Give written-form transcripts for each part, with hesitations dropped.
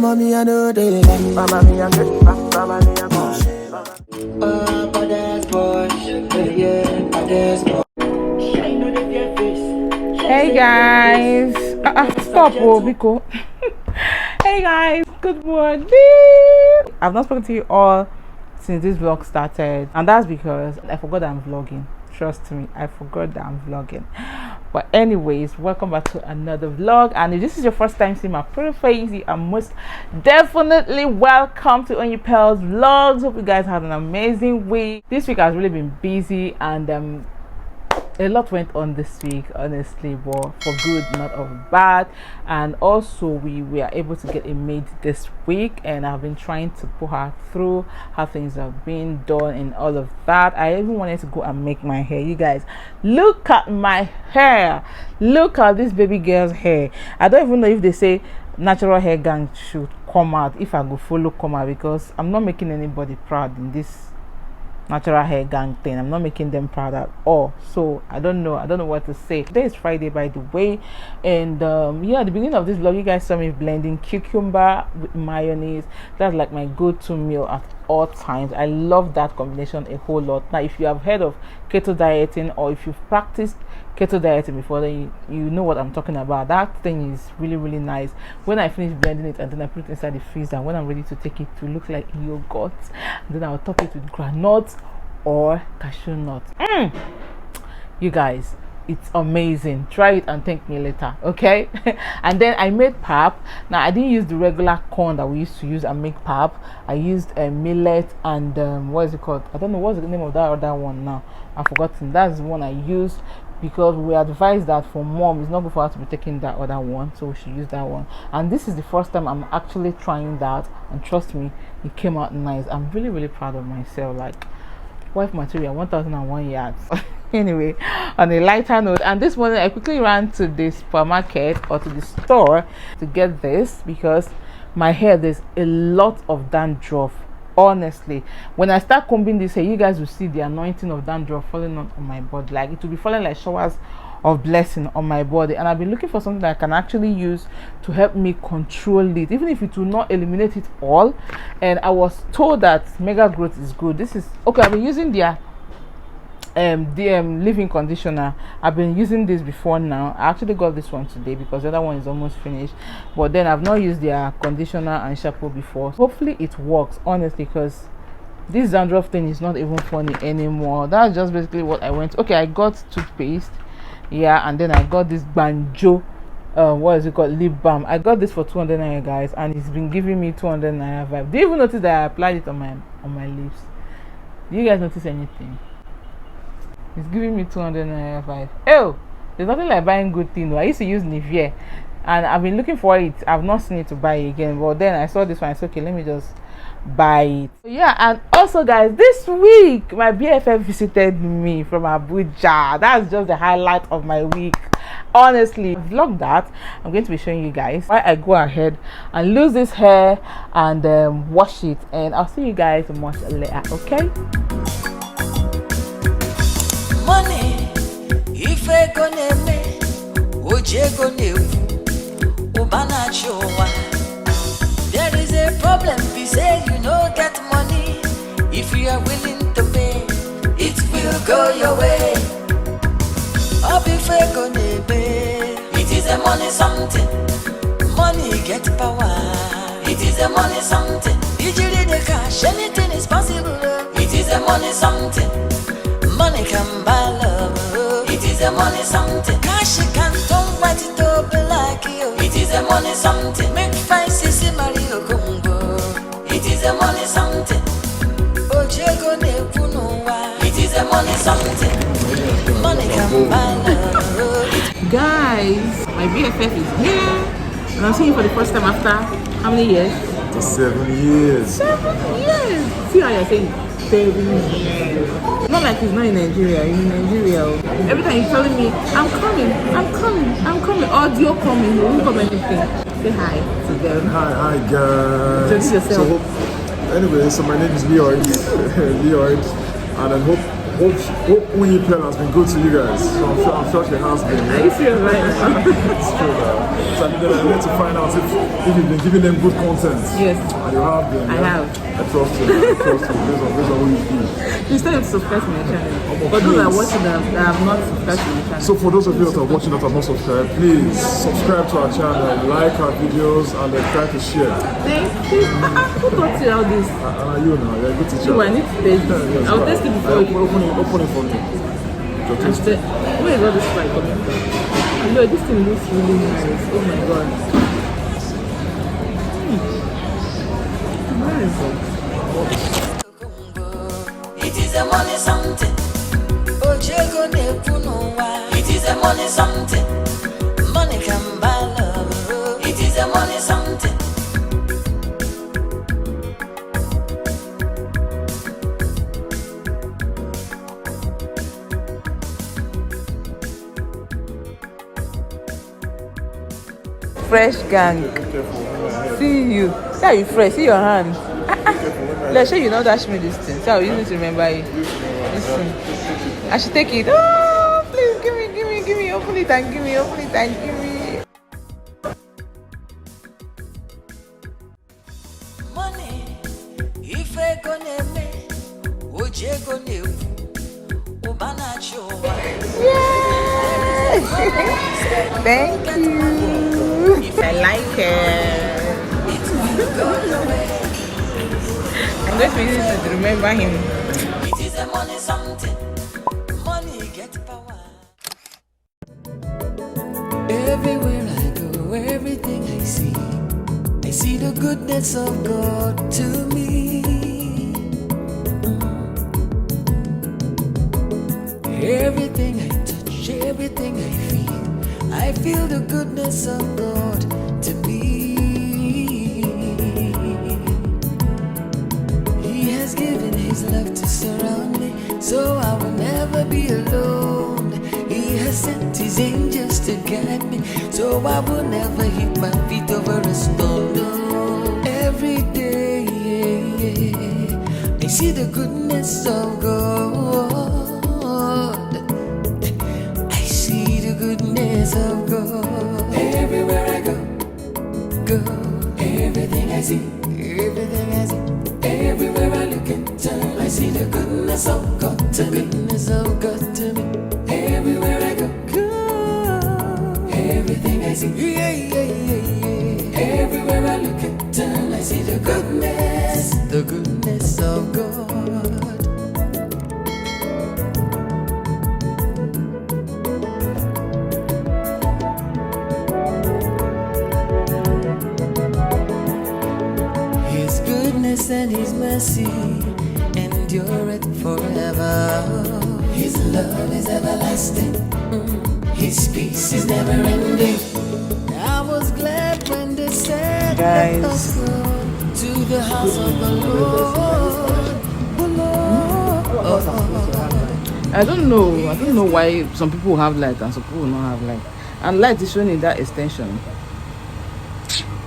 Mama me I know they like. Mama me I get. Mama me I go. Badass boy, yeah, badass boy. Hey guys, stop, Biko. Hey guys, good morning. I've not spoken to you all since this vlog started, and that's because I forgot that I'm vlogging. Trust me, I forgot that I'm vlogging. But anyways, welcome back to another vlog, and if this is your first time seeing my pretty face, you are most definitely welcome to Onyipel's vlogs. Hope you guys had an amazing week. This week has really been busy, and a lot went on this week, honestly, but for good, not of bad. And also we were able to get a maid this week, and I've been trying to put her through how things have been done and all of that. I even wanted to go and make my hair. You guys, look at my hair, look at this baby girl's hair. I don't even know if they say natural hair gang should come out, if I go follow come out, because I'm not making anybody proud in this natural hair gang thing. I'm not making them proud at all, so I don't know what to say. Today is Friday, by the way, and yeah, at the beginning of this vlog you guys saw me blending cucumber with mayonnaise. That's like my go-to meal at all times. I love that combination a whole lot. Now, if you have heard of keto dieting, or if you've practiced keto dieting before, then you know what I'm talking about. That thing is really nice. When I finish blending it and then I put it inside the freezer, when I'm ready to take it to look like yogurt, then I'll top it with granules or cashew nuts. You guys, it's amazing. Try it and thank me later, okay? And then I made pap. Now, I didn't use the regular corn that we used to use and make pap. I used millet and what is it called? I don't know what's the name of that other one now. I've forgotten. That's the one I used, because we advised that for mom it's not good for her to be taking that other one, so she used that one. And this is the first time I'm actually trying that, and trust me, it came out nice. I'm really proud of myself. Like, wife material 1001 yards. Anyway, on a lighter note, and this morning I quickly ran to the supermarket or to the store to get this, because my hair, there's a lot of dandruff. Honestly, when I start combing this hair, you guys will see the anointing of dandruff falling on my body. Like, it will be falling like showers of blessing on my body. And I've been looking for something that I can actually use to help me control it, even if it will not eliminate it all. And I was told that Mega Growth is good. This is okay. I've been using their leave-in conditioner. I've been using this before now. I actually got this one today because the other one is almost finished, but then I've not used their conditioner and shampoo before. Hopefully it works, honestly, because this dandruff thing is not even funny anymore. That's just basically what I went. Okay, I got toothpaste, yeah, and then I got this banjo what is it called, lip balm. I got this for 200 naira, guys, and it's been giving me 200 naira vibe. Do you even notice that I applied it on my lips? Do you guys notice anything? It's giving me 200 naira vibe. Oh, there's nothing like buying good thing. I used to use Nivea, and I've been looking for it. I've not seen it to buy it again, but then I saw this one. I said, okay, let me just buy it. Yeah, and also, guys, this week my BFF visited me from Abuja. That's just the highlight of my week, honestly. Vlog that I'm going to be showing you guys why I go ahead and lose this hair and wash it, and I'll see you guys much later, okay? Money, if I gonna me, Oje gonna Ubana chowa. There is a problem, we say you no get money. If you are willing to pay, it will go your way. Up if I gonna pay, it is a money something. Money get power. It is a money something. Usually the cash, anything is possible. It is a money something. Money can buy love. It is a money something. Cash can turn white to black. It is a money something. Make fine sissy Mario Congo. It is a money something. Ojego ne punuwa. It is a money something. Money can buy love. Guys, my BFF is here, and I'm seeing you for the first time after how many years? 7 years. 7 years. See how you're saying 7 years. Not like he's not in Nigeria. He's in Nigeria. Every time he's telling me, I'm coming. Audio coming. He won't come anything. Say hi to them. Hi guys. Introduce yourself. So my name is Leon. Leon, and I hope Hope Winnie Pen has been good to you guys. So I'm sure she has been. Are you serious right now? It's true. So I need to find out if you've been giving them good content. Yes. And you have been. I have. I trust you. Based on who you be. Please tell them to subscribe to my channel. For those that are watching that have not subscribed to my channel. So for those of you that are watching that are not subscribed, please subscribe to our channel, like our videos, and then try to share. Thank you. Who taught you all this? You now, you're a good teacher. So I need to taste it. Yes, I'll taste it before you open it for me. Where is all this fried coming from? No, this thing looks really nice. Oh my god. It is a money something. Ojego ne punowa. It is a money something. Money can buy love. It is a money something. Fresh gang. See you. See how you fresh. See your hand. Let's show you not dash me this thing. See how you need to remember it. Listen. I should take it. Oh, please give me. Open it and give me. Money, if I gonna me, oje gonna ubana chowa. Thank you. I like it. I'm going to use it to remember him. It is a money something. Money get power. Everywhere I go, everything I see the goodness of God to me. Everything I touch, everything I feel the goodness of God to me. He has given His love to surround me, so I will never be alone. He has sent His angels to guide me, so I will never hit my feet over a stone. No. Every day, I see the goodness of God. Goodness of God. Everywhere I go, everything I see, everywhere I look and turn, I see the goodness of God to me. Everywhere I go, everything I see, everywhere I look and turn, I see the goodness of God. And His mercy endureth forever. His love is everlasting. His peace is never ending. I was glad when they said, Guys, let us go to the house of the Lord. I don't know why some people have light and some people will not have light. And light is shown in that extension.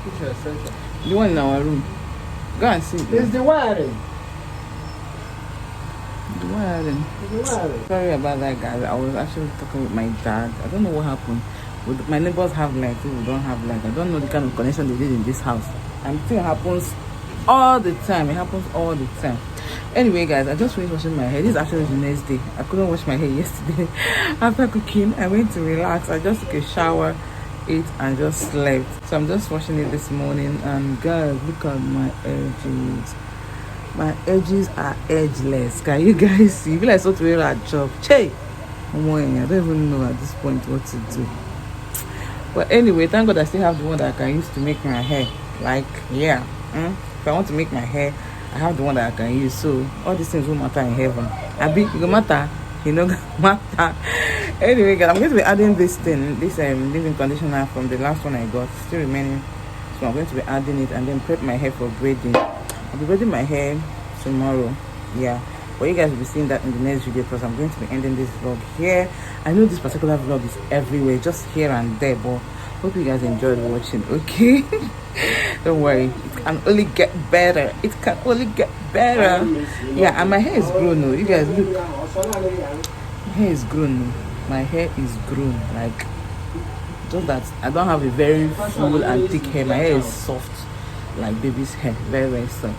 Which extension? The one in our room. Go and see. It's the wiring. The wiring. Sorry about that, guys. I was actually talking with my dad. I don't know what happened. My neighbors have light, people don't have light. I don't know the kind of connection they did in this house. And it happens all the time. It happens all the time. Anyway, guys, I just finished washing my hair. This is actually the next day. I couldn't wash my hair yesterday. After cooking, I went to relax. I just took a shower, ate, and just slept. So I'm just washing it this morning. And guys, look at my edges. My edges are edgeless. Can you guys see? I feel like so to wear a job. Che! I don't even know at this point what to do. But anyway, thank God I still have the one that I can use to make my hair. Like, yeah. If I want to make my hair, I have the one that I can use. So all these things won't matter in heaven. Abi, it will matter. You know, matter. Anyway, guys, I'm going to be adding this thing, this leave-in conditioner from the last one I got, still remaining. So I'm going to be adding it and then prep my hair for braiding. I'll be braiding my hair tomorrow. Yeah. But you guys will be seeing that in the next video because I'm going to be ending this vlog here. I know this particular vlog is everywhere, just here and there, but Hope you guys enjoyed watching. Okay. Don't worry, it can only get better. It can only get better. Yeah, and my hair is grown. You guys look, my hair is grown. My hair is grown. Like, just that I don't have a very full and thick hair. My hair is soft, like baby's hair, very very soft.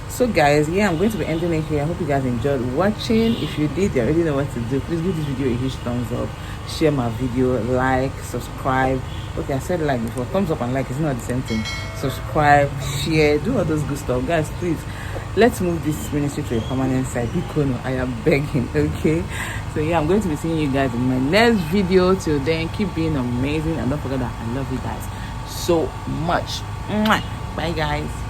So guys, yeah, I'm going to be ending it here. I hope you guys enjoyed watching. If you did, you already know what to do. Please give this video a huge thumbs up, share my video, like, subscribe. Okay, I said like before, thumbs up and like is not the same thing. Subscribe, share, do all those good stuff. Guys, please, let's move this ministry to a permanent site. Bikono, I am begging. Okay, so yeah, I'm going to be seeing you guys in my next video. Till then, keep being amazing, and don't forget that I love you guys so much. Mwah. Bye guys.